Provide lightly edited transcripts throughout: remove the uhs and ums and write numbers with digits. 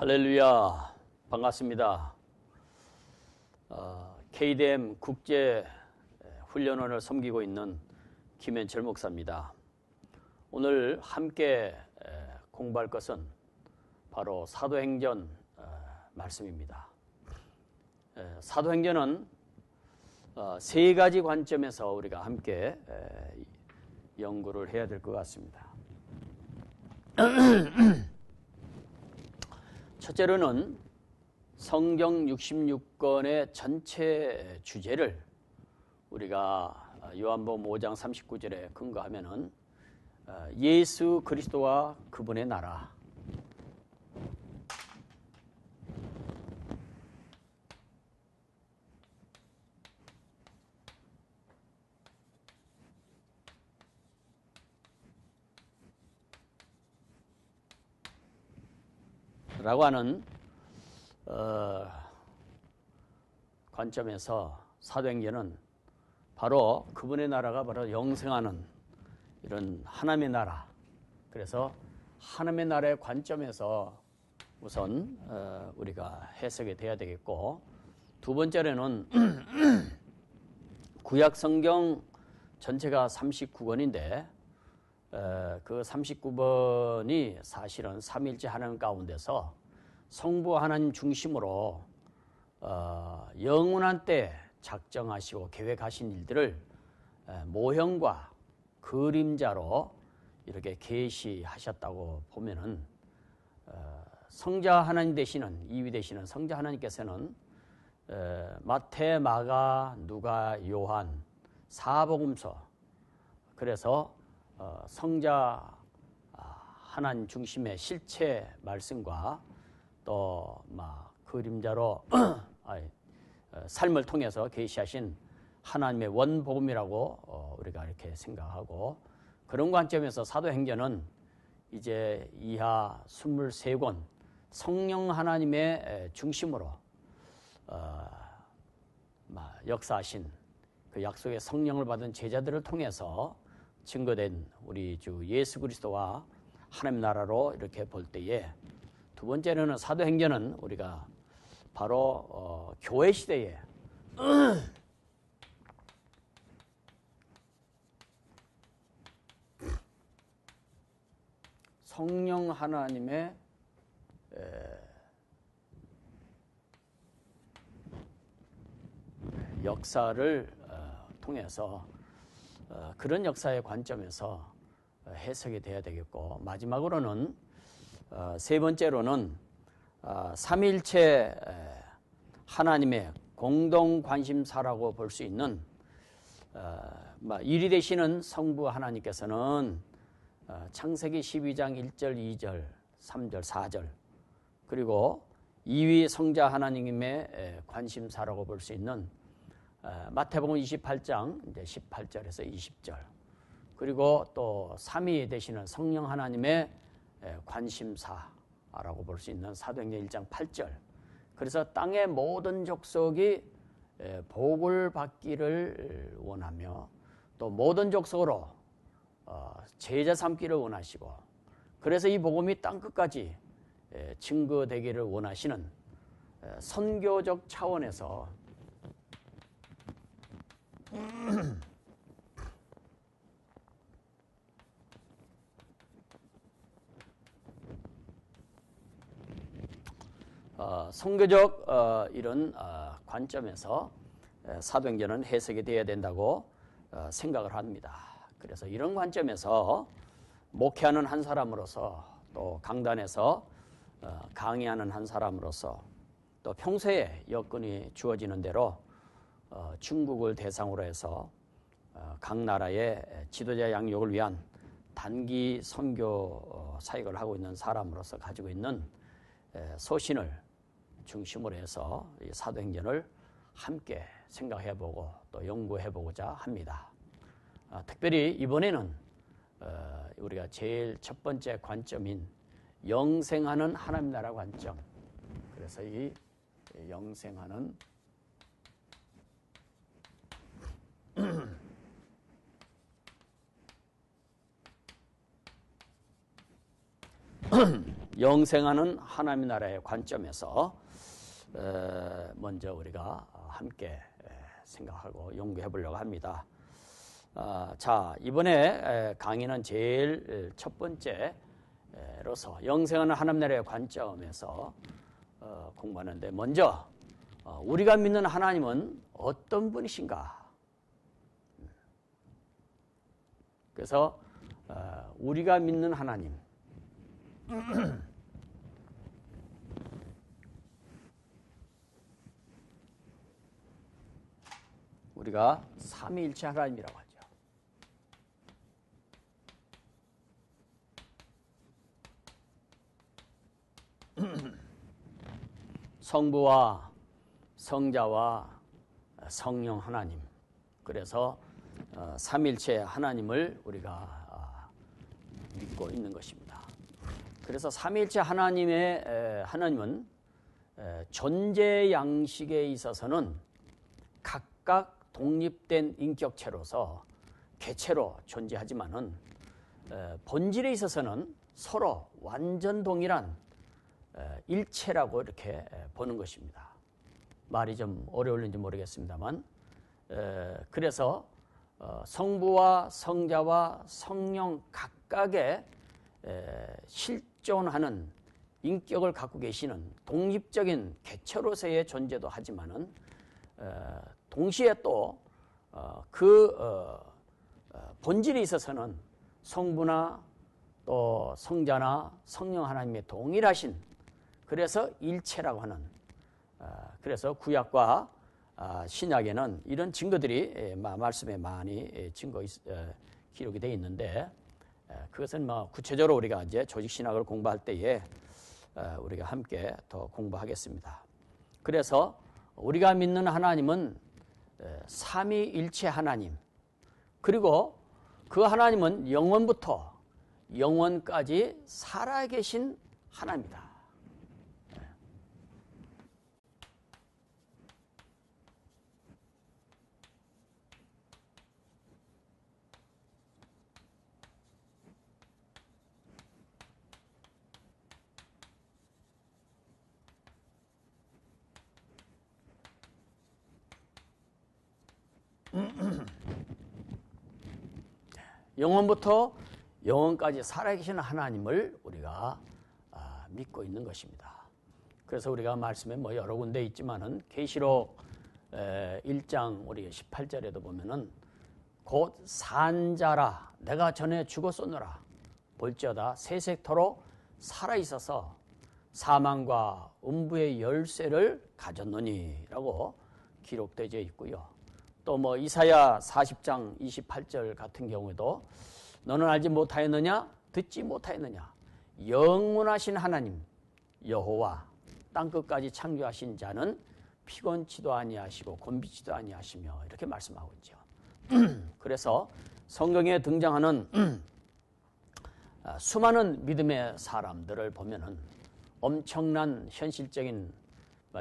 할렐루야, 반갑습니다. KDM 국제 훈련원을 섬기고 있는 김현철 목사입니다. 오늘 함께 공부할 것은 바로 사도행전 말씀입니다. 사도행전은 세 가지 관점에서 우리가 함께 연구를 해야 될 것 같습니다. 첫째로는 성경 66권의 전체 주제를 우리가 요한복음 5장 39절에 근거하면은 예수 그리스도와 그분의 나라, 라고 하는 관점에서 사도행전은 바로 그분의 나라가 바로 영생하는 이런 하나님의 나라, 그래서 하나님의 나라의 관점에서 우선 우리가 해석이 돼야 되겠고, 두 번째로는 구약 성경 전체가 39권인데 그 39번이 사실은 삼위일체 하나님 가운데서 성부 하나님 중심으로 영원한 때 작정하시고 계획하신 일들을 모형과 그림자로 이렇게 계시하셨다고 보면은 성자 하나님 되시는, 이위 되시는 성자 하나님께서는 마태, 마가, 누가, 요한, 사복음서, 그래서 성자 하나님 중심의 실체 말씀과 또 그림자로 삶을 통해서 계시하신 하나님의 원복음이라고 우리가 이렇게 생각하고, 그런 관점에서 사도행전은 이제 이하 23권 성령 하나님의 중심으로 역사하신 그 약속의 성령을 받은 제자들을 통해서 증거된 우리 주 예수 그리스도와 하나님 나라로 이렇게 볼 때에, 두 번째로는 사도행전은 우리가 바로 교회 시대에 성령 하나님의 역사를 통해서 그런 역사의 관점에서 해석이 돼야 되겠고, 마지막으로는 세 번째로는 삼위일체 하나님의 공동 관심사라고 볼 수 있는 일이 되시는 성부 하나님께서는 창세기 12장 1절, 2절, 3절, 4절, 그리고 이위 성자 하나님의 관심사라고 볼 수 있는 마태복음 28장 이제 18절에서 20절, 그리고 또 삼위 되시는 성령 하나님의 관심사라고 볼 수 있는 사도행전 1장 8절, 그래서 땅의 모든 족속이 복을 받기를 원하며 또 모든 족속으로 제자 삼기를 원하시고, 그래서 이 복음이 땅 끝까지 증거되기를 원하시는 선교적 차원에서 선교적 이런 관점에서 사도행전은 해석이 되어야 된다고 생각을 합니다. 그래서 이런 관점에서 목회하는 한 사람으로서, 또 강단에서 강의하는 한 사람으로서, 또 평소에 여건이 주어지는 대로 중국을 대상으로 해서 각 나라의 지도자 양육을 위한 단기 선교 사역을 하고 있는 사람으로서 가지고 있는 소신을 중심으로 해서 이 사도행전을 함께 생각해보고 또 연구해보고자 합니다. 특별히 이번에는 우리가 제일 첫 번째 관점인 영생하는 하나님 나라 관점, 그래서 이 영생하는 영생하는 하나님의 나라의 관점에서 먼저 우리가 함께 생각하고 연구해 보려고 합니다. 자, 이번에 강의는 제일 첫 번째로서 영생하는 하나님 나라의 관점에서 공부하는데, 먼저 우리가 믿는 하나님은 어떤 분이신가? 그래서 우리가 믿는 하나님, 우리가 삼위일체 하나님이라고 하죠. 성부와 성자와 성령 하나님, 그래서 삼일체 하나님을 우리가 믿고 있는 것입니다. 그래서 삼일체 하나님은 존재 양식에 있어서는 각각 독립된 인격체로서 개체로 존재하지만은 본질에 있어서는 서로 완전 동일한 일체라고 이렇게 보는 것입니다. 말이 좀 어려울는지 모르겠습니다만, 그래서 성부와 성자와 성령 각각의 실존하는 인격을 갖고 계시는 독립적인 개체로서의 존재도 하지만은 동시에 또 본질에 있어서는 성부나 또 성자나 성령 하나님의 동일하신, 그래서 일체라고 하는, 그래서 구약과 신약에는 이런 증거들이 말씀에 많이 기록이 되어 있는데, 그것은 구체적으로 우리가 이제 조직신학을 공부할 때에 우리가 함께 더 공부하겠습니다. 그래서 우리가 믿는 하나님은 삼위일체 하나님, 그리고 그 하나님은 영원부터 영원까지 살아계신 하나님이다. 영원부터 영원까지 살아계신 하나님을 우리가 믿고 있는 것입니다. 그래서 우리가 말씀에 여러 군데 있지만은 계시록 1장 우리 18절에도 보면은 곧 산자라 내가 전에 죽었었노라 볼지어다 세세토록 살아 있어서 사망과 음부의 열쇠를 가졌노니라고 기록되어 있고요. 또 이사야 40장 28절 같은 경우에도 너는 알지 못하였느냐 듣지 못하였느냐 영원하신 하나님 여호와 땅끝까지 창조하신 자는 피곤치도 아니하시고 곤비치도 아니하시며 이렇게 말씀하고 있죠. 그래서 성경에 등장하는 수많은 믿음의 사람들을 보면은 엄청난 현실적인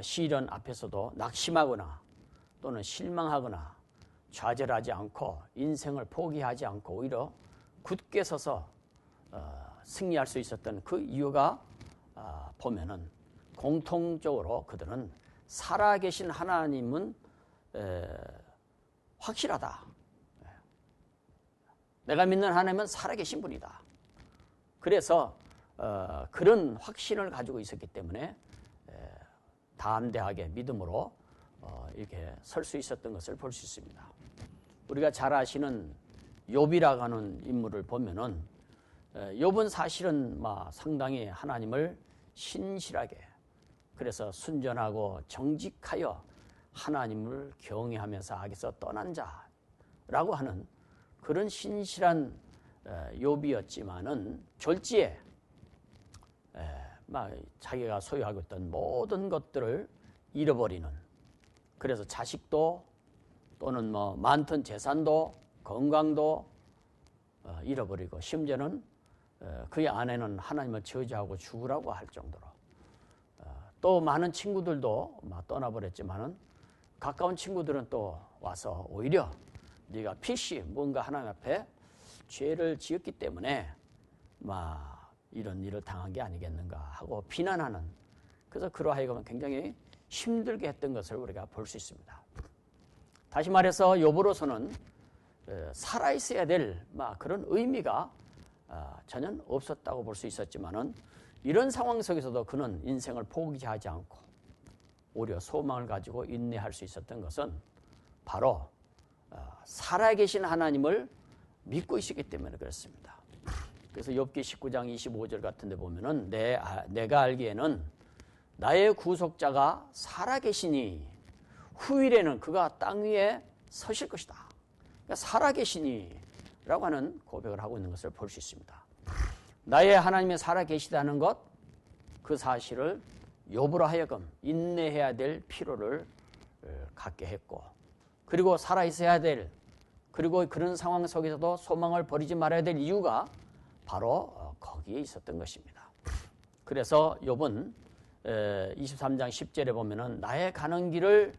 시련 앞에서도 낙심하거나 또는 실망하거나 좌절하지 않고 인생을 포기하지 않고 오히려 굳게 서서 승리할 수 있었던 그 이유가 보면은 공통적으로 그들은 살아계신 하나님은 확실하다. 내가 믿는 하나님은 살아계신 분이다. 그래서 그런 확신을 가지고 있었기 때문에 담대하게 믿음으로 이렇게 설 수 있었던 것을 볼 수 있습니다. 우리가 잘 아시는 욥이라고 하는 인물을 보면은 욥은 사실은 상당히 하나님을 신실하게, 그래서 순전하고 정직하여 하나님을 경외하면서 악에서 떠난 자라고 하는 그런 신실한 욥이었지만은 졸지에 자기가 소유하고 있던 모든 것들을 잃어버리는, 그래서 자식도 또는 많던 재산도 건강도 잃어버리고 심지어는 그의 아내는 하나님을 저주하고 죽으라고 할 정도로 또 많은 친구들도 떠나버렸지만은 가까운 친구들은 또 와서 오히려 네가 필시 뭔가 하나님 앞에 죄를 지었기 때문에 이런 일을 당한 게 아니겠는가 하고 비난하는, 그래서 그러하여금 굉장히 힘들게 했던 것을 우리가 볼 수 있습니다. 다시 말해서 욥으로서는 살아있어야 될 그런 의미가 전혀 없었다고 볼 수 있었지만은, 이런 상황 속에서도 그는 인생을 포기하지 않고 오히려 소망을 가지고 인내할 수 있었던 것은 바로 살아계신 하나님을 믿고 있었기 때문에 그렇습니다. 그래서 욥기 19장 25절 같은 데 보면은 내가 알기에는 나의 구속자가 살아계시니 후일에는 그가 땅 위에 서실 것이다. 그러니까 살아계시니 라고 하는 고백을 하고 있는 것을 볼 수 있습니다. 나의 하나님이 살아계시다는 것, 그 사실을 욥으로 하여금 인내해야 될 필요를 갖게 했고, 그리고 살아있어야 될, 그리고 그런 상황 속에서도 소망을 버리지 말아야 될 이유가 바로 거기에 있었던 것입니다. 그래서 욥은 23장 10절에 보면은 나의 가는 길을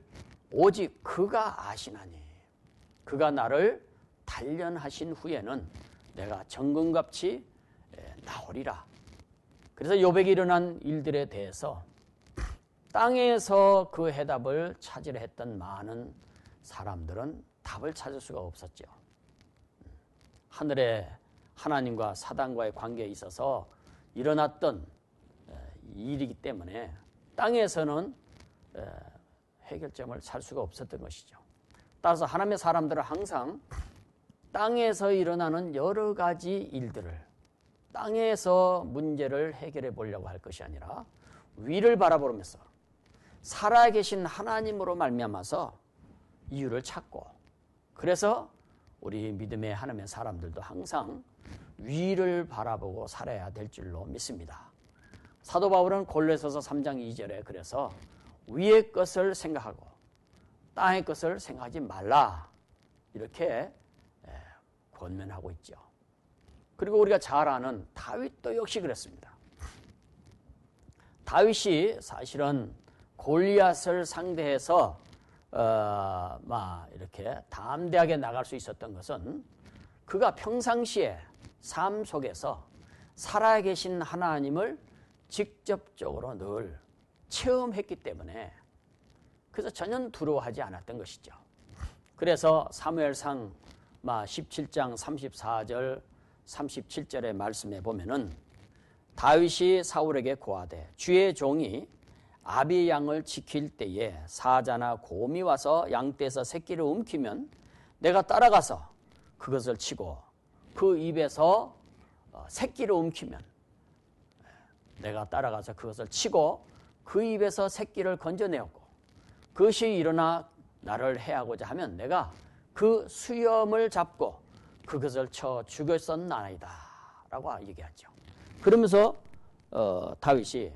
오직 그가 아시나니 그가 나를 단련하신 후에는 내가 정금같이 나오리라. 그래서 욥에게 일어난 일들에 대해서 땅에서 그 해답을 찾으려 했던 많은 사람들은 답을 찾을 수가 없었죠. 하늘의 하나님과 사단과의 관계에 있어서 일어났던 일이기 때문에 땅에서는 해결점을 찾을 수가 없었던 것이죠. 따라서 하나님의 사람들은 항상 땅에서 일어나는 여러 가지 일들을, 땅에서 문제를 해결해 보려고 할 것이 아니라 위를 바라보면서 살아계신 하나님으로 말미암아서 이유를 찾고, 그래서 우리 믿음의 하나님의 사람들도 항상 위를 바라보고 살아야 될 줄로 믿습니다. 사도 바울은 골로새서 3장 2절에 그래서 위의 것을 생각하고 땅의 것을 생각하지 말라, 이렇게 권면하고 있죠. 그리고 우리가 잘 아는 다윗도 역시 그랬습니다. 다윗이 사실은 골리앗을 상대해서 이렇게 담대하게 나갈 수 있었던 것은 그가 평상시에 삶 속에서 살아계신 하나님을 직접적으로 늘 체험했기 때문에, 그래서 전혀 두려워하지 않았던 것이죠. 그래서 사무엘상 17장 34절 37절의 말씀에 보면은 다윗이 사울에게 고하되 주의 종이 아비의 양을 지킬 때에 사자나 곰이 와서 양떼에서 새끼를 움키면 내가 따라가서 그것을 치고 그 입에서 새끼를 움키면 내가 따라가서 그것을 치고 그 입에서 새끼를 건져내었고 그것이 일어나 나를 해하고자 하면 내가 그 수염을 잡고 그것을 쳐 죽였었나이다 라고 얘기하죠. 그러면서 다윗이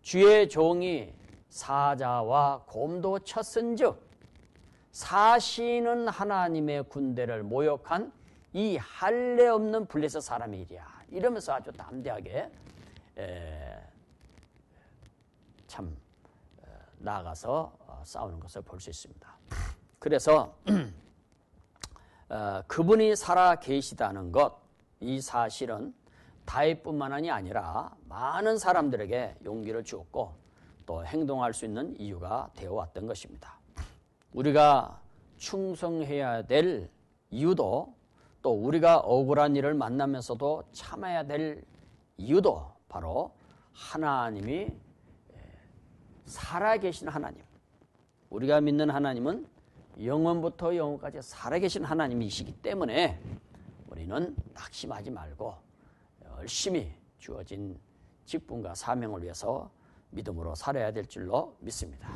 주의 종이 사자와 곰도 쳤은즉 사시는 하나님의 군대를 모욕한 이 할례 없는 블레셋 사람의 일이야, 이러면서 아주 담대하게 참 나아가서 싸우는 것을 볼 수 있습니다. 그래서 그분이 살아 계시다는 것, 이 사실은 다윗뿐만 아니라 많은 사람들에게 용기를 주었고 또 행동할 수 있는 이유가 되어왔던 것입니다. 우리가 충성해야 될 이유도, 또 우리가 억울한 일을 만나면서도 참아야 될 이유도 바로 하나님이 살아계신 하나님, 우리가 믿는 하나님은 영원부터 영원까지 살아계신 하나님이시기 때문에 우리는 낙심하지 말고 열심히 주어진 직분과 사명을 위해서 믿음으로 살아야 될 줄로 믿습니다.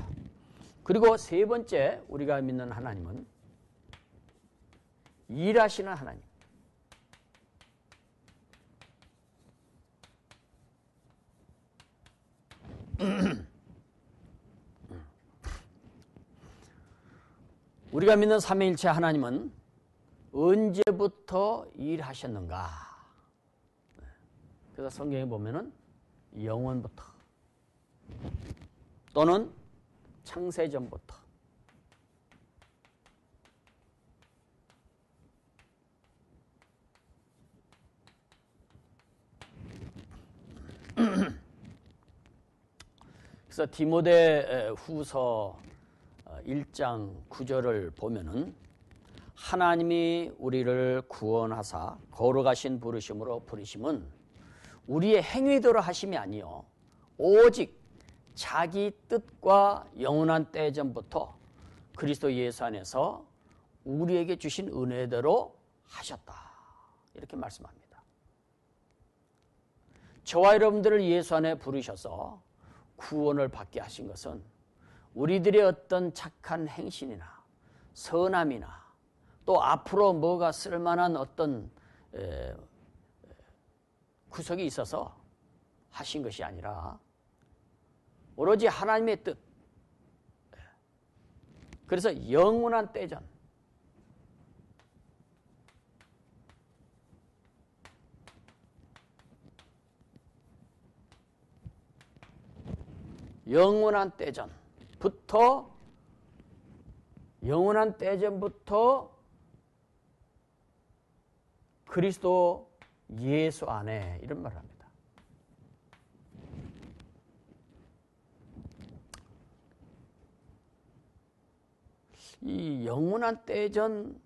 그리고 세 번째, 우리가 믿는 하나님은 일하시는 하나님. 우리가 믿는 삼위일체 하나님은 언제부터 일하셨는가? 그래서 성경에 보면은 영원부터 또는 창세전부터 그래서 디모데 후서 1장 9절을 보면은 하나님이 우리를 구원하사 거룩하신 부르심으로 부르심은 우리의 행위대로 하심이 아니요 오직 자기 뜻과 영원한 때 전부터 그리스도 예수 안에서 우리에게 주신 은혜대로 하셨다. 이렇게 말씀합니다. 저와 여러분들을 예수 안에 부르셔서 구원을 받게 하신 것은 우리들의 어떤 착한 행실이나 선함이나 또 앞으로 뭐가 쓸만한 어떤 구석이 있어서 하신 것이 아니라 오로지 하나님의 뜻. 그래서 영원한 때전, 영원한 때전부터 그리스도 예수 안에 이런 말을 합니다. 이 영원한 때전부터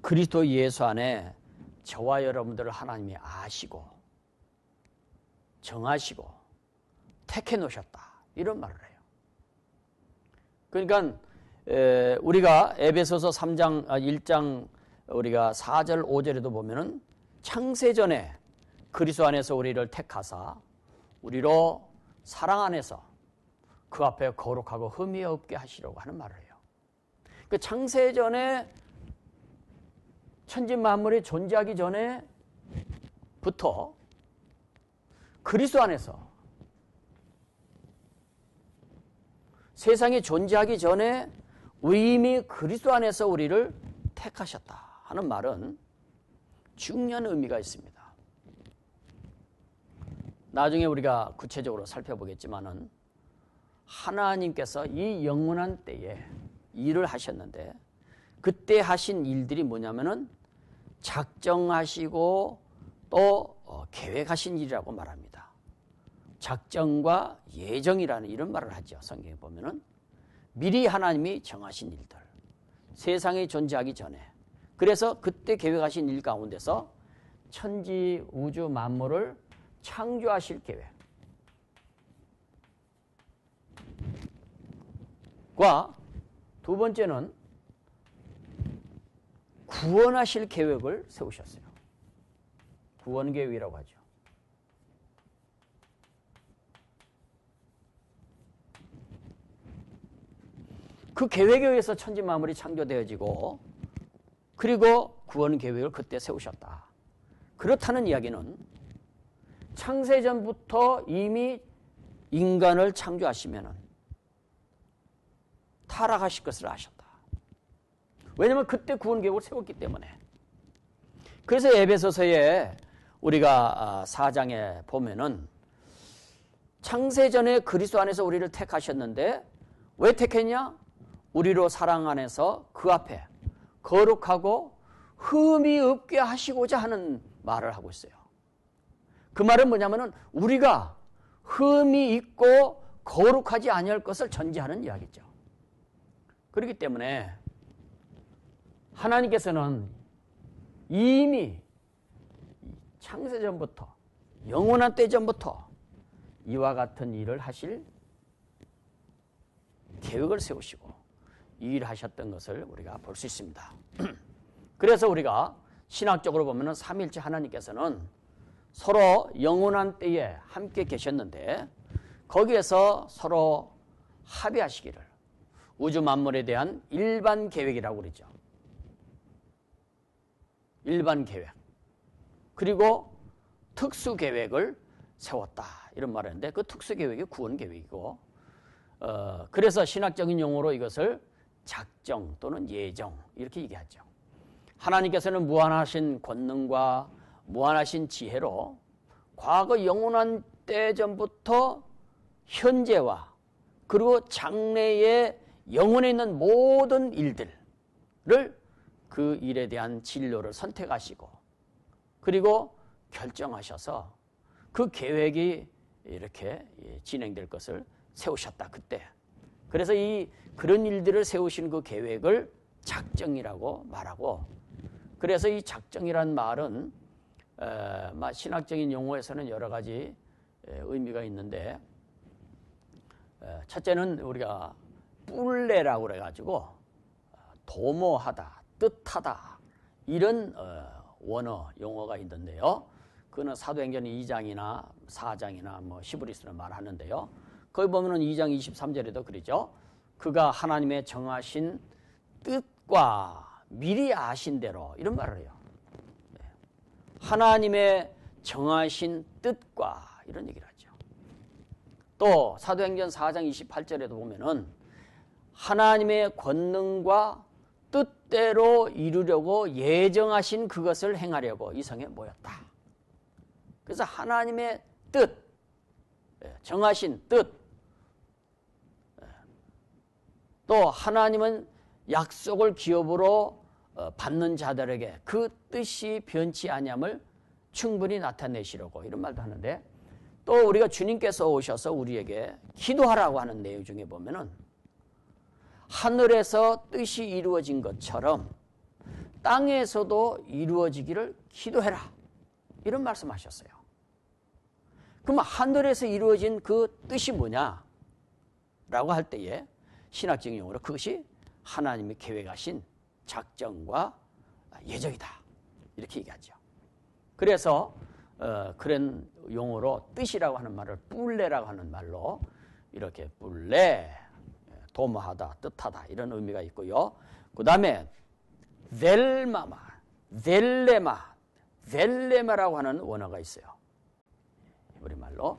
그리스도 예수 안에 저와 여러분들을 하나님이 아시고 정하시고 택해 놓으셨다. 이런 말을 해요. 그러니까 우리가 에베소서 1장 우리가 4절 5절에도 보면은 창세전에 그리스도 안에서 우리를 택하사 우리로 사랑 안에서 그 앞에 거룩하고 흠이 없게 하시려고 하는 말을 해요. 그 창세전에 천지 만물이 존재하기 전에부터 그리스도 안에서 세상이 존재하기 전에 이미 그리스도 안에서 우리를 택하셨다 하는 말은 중요한 의미가 있습니다. 나중에 우리가 구체적으로 살펴보겠지만은 하나님께서 이 영원한 때에 일을 하셨는데 그때 하신 일들이 뭐냐면은 작정하시고 또 계획하신 일이라고 말합니다. 작정과 예정이라는 이런 말을 하죠. 성경에 보면은 미리 하나님이 정하신 일들, 세상이 존재하기 전에 그래서 그때 계획하신 일 가운데서 천지 우주 만물을 창조하실 계획 과 두 번째는 구원하실 계획을 세우셨어요. 구원 계획이라고 하죠. 그 계획에 의해서 천지 만물이 창조되어지고 그리고 구원 계획을 그때 세우셨다. 그렇다는 이야기는 창세전부터 이미 인간을 창조하시면은 타락하실 것을 아셨다. 왜냐하면 그때 구원 계획을 세웠기 때문에. 그래서 에베소서에 우리가 4장에 보면은 창세전에 그리스도 안에서 우리를 택하셨는데 왜 택했냐? 우리로 사랑 안에서 그 앞에 거룩하고 흠이 없게 하시고자 하는 말을 하고 있어요. 그 말은 뭐냐면은 우리가 흠이 있고 거룩하지 아니할 것을 전제하는 이야기죠. 그렇기 때문에 하나님께서는 이미 창세전부터 영원한 때전부터 이와 같은 일을 하실 계획을 세우시고 이 일을 하셨던 것을 우리가 볼 수 있습니다. 그래서 우리가 신학적으로 보면 삼위일체 하나님께서는 서로 영원한 때에 함께 계셨는데 거기에서 서로 합의하시기를 우주 만물에 대한 일반 계획이라고 그러죠. 일반 계획. 그리고 특수 계획을 세웠다. 이런 말을 하는데 그 특수 계획이 구원 계획이고 그래서 신학적인 용어로 이것을 작정 또는 예정 이렇게 얘기하죠. 하나님께서는 무한하신 권능과 무한하신 지혜로 과거 영원한 때 전부터 현재와 그리고 장래의 영혼에 있는 모든 일들을 그 일에 대한 진로를 선택하시고 그리고 결정하셔서 그 계획이 이렇게 진행될 것을 세우셨다 그때. 그래서 그런 일들을 세우신 그 계획을 작정이라고 말하고, 그래서 이 작정이란 말은 신학적인 용어에서는 여러 가지 의미가 있는데, 첫째는 우리가 뿔레라고 그래가지고 도모하다, 뜻하다 이런 원어 용어가 있는데요. 그거는 사도행전 2장이나 4장이나 뭐 히브리서로 말하는데요. 거기 보면은 2장 23절에도 그러죠. 그가 하나님의 정하신 뜻과 미리 아신 대로, 이런 말을 해요. 하나님의 정하신 뜻과, 이런 얘기를 하죠. 또 사도행전 4장 28절에도 보면은 하나님의 권능과 뜻대로 이루려고 예정하신 그것을 행하려고 이 성에 모였다. 그래서 하나님의 뜻, 정하신 뜻, 또 하나님은 약속을 기업으로 받는 자들에게 그 뜻이 변치 아니함을 충분히 나타내시려고, 이런 말도 하는데, 또 우리가 주님께서 오셔서 우리에게 기도하라고 하는 내용 중에 보면은 하늘에서 뜻이 이루어진 것처럼 땅에서도 이루어지기를 기도해라, 이런 말씀하셨어요. 그럼 하늘에서 이루어진 그 뜻이 뭐냐라고 할 때에 신학적인 용어로 그것이 하나님이 계획하신 작정과 예정이다, 이렇게 얘기하죠. 그래서 그런 용어로 뜻이라고 하는 말을 뿔레라고 하는 말로 이렇게 뿔레, 도모하다, 뜻하다, 이런 의미가 있고요. 그 다음에 델레마라고 하는 원어가 있어요. 우리말로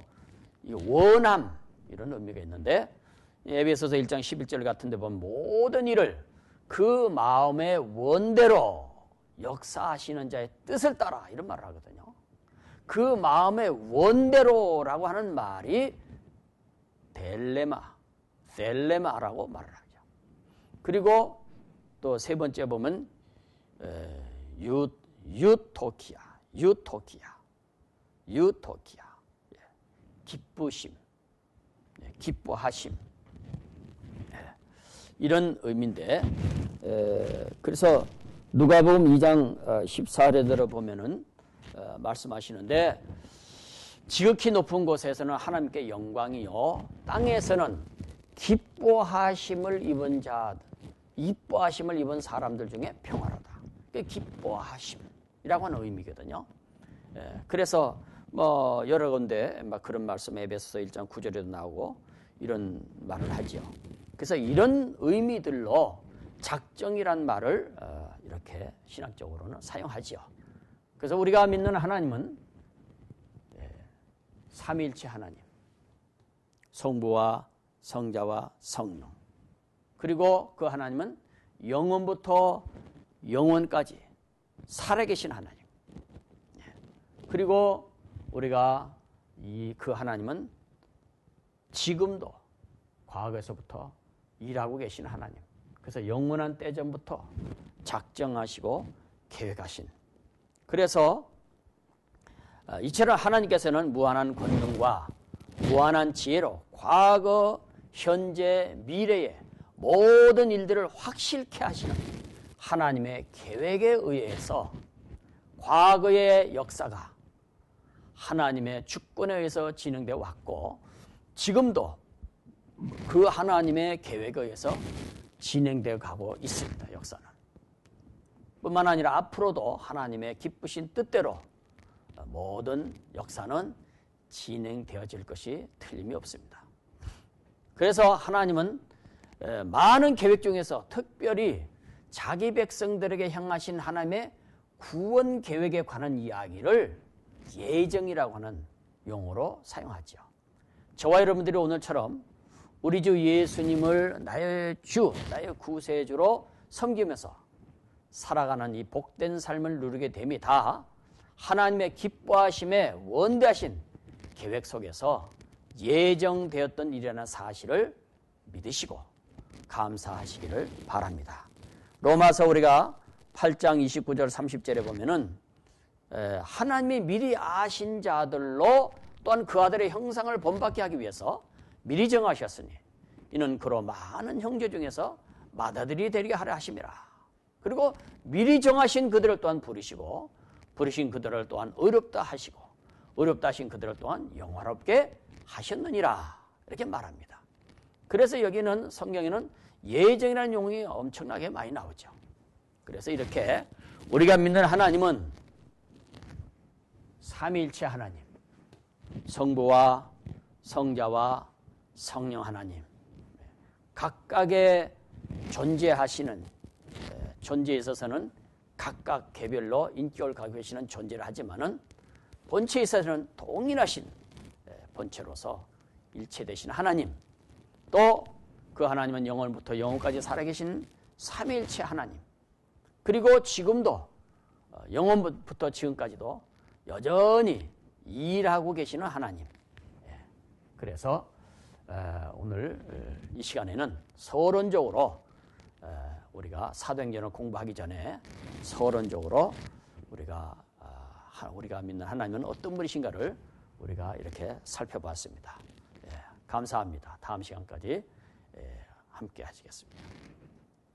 이 원함, 이런 의미가 있는데, 에베소서 1장 11절 같은 데 보면 모든 일을 그 마음의 원대로 역사하시는 자의 뜻을 따라, 이런 말을 하거든요. 그 마음의 원대로라고 하는 말이 델레마라고 말을 하죠. 그리고 또 세 번째 보면 유토키아, 기쁘심, 기뻐하심, 이런 의미인데, 그래서 누가복음 2장 14절에 보면은 말씀하시는데, 지극히 높은 곳에서는 하나님께 영광이요, 땅에서는 기뻐하심을 입은 자, 이뻐하심을 입은 사람들 중에 평화로다. 기뻐하심이라고 하는 의미거든요. 그래서 뭐 여러 군데 막 그런 말씀, 에베소서 1장 9절에도 나오고 이런 말을 하죠. 그래서 이런 의미들로 작정이란 말을 이렇게 신학적으로는 사용하죠. 그래서 우리가 믿는 하나님은 삼위일체 하나님, 성부와 성자와 성령, 그리고 그 하나님은 영원부터 영원까지 살아계신 하나님, 그리고 우리가 그 하나님은 지금도 과거에서부터 일하고 계신 하나님, 그래서 영원한 때전부터 작정하시고 계획하신, 그래서 이처럼 하나님께서는 무한한 권능과 무한한 지혜로 과거, 현재, 미래의 모든 일들을 확실케 하시는 하나님의 계획에 의해서 과거의 역사가 하나님의 주권에 의해서 진행되어 왔고, 지금도 그 하나님의 계획에 의해서 진행되어 가고 있습니다. 역사는. 뿐만 아니라 앞으로도 하나님의 기쁘신 뜻대로 모든 역사는 진행되어질 것이 틀림이 없습니다. 그래서 하나님은 많은 계획 중에서 특별히 자기 백성들에게 향하신 하나님의 구원 계획에 관한 이야기를 예정이라고 하는 용어로 사용하죠. 저와 여러분들이 오늘처럼 우리 주 예수님을 나의 주, 나의 구세주로 섬기면서 살아가는 이 복된 삶을 누리게 됨이 다 하나님의 기뻐하심에 원대하신 계획 속에서 예정되었던 일이라는 사실을 믿으시고 감사하시기를 바랍니다. 로마서 우리가 8장 29절 30절에 보면은 하나님이 미리 아신 자들로 또한 그 아들의 형상을 본받게 하기 위해서 미리 정하셨으니 이는 그로 많은 형제 중에서 맏아들이 되게 하려 하심이라. 그리고 미리 정하신 그들을 또한 부르시고 부르신 그들을 또한 어렵다 하시고 어렵다 하신 그들을 또한 영화롭게 하셨느니라. 이렇게 말합니다. 그래서 여기는 성경에는 예정이라는 용어가 엄청나게 많이 나오죠. 그래서 이렇게 우리가 믿는 하나님은 삼위일체 하나님, 성부와 성자와 성령 하나님, 각각의 존재하시는 존재에 있어서는 각각 개별로 인격을 가지고 계시는 존재를 하지만은 본체에 있어서는 동일하신 본체로서 일체되신 하나님, 또 그 하나님은 영원부터 영원까지 살아계신 삼위일체 하나님, 그리고 지금도 영원부터 지금까지도 여전히 일하고 계시는 하나님. 그래서 오늘 이 시간에는 서론적으로 우리가 사도행전을 공부하기 전에 서론적으로 우리가 믿는 하나님은 어떤 분이신가를 우리가 이렇게 살펴봤습니다. 감사합니다. 다음 시간까지 함께 하시겠습니다.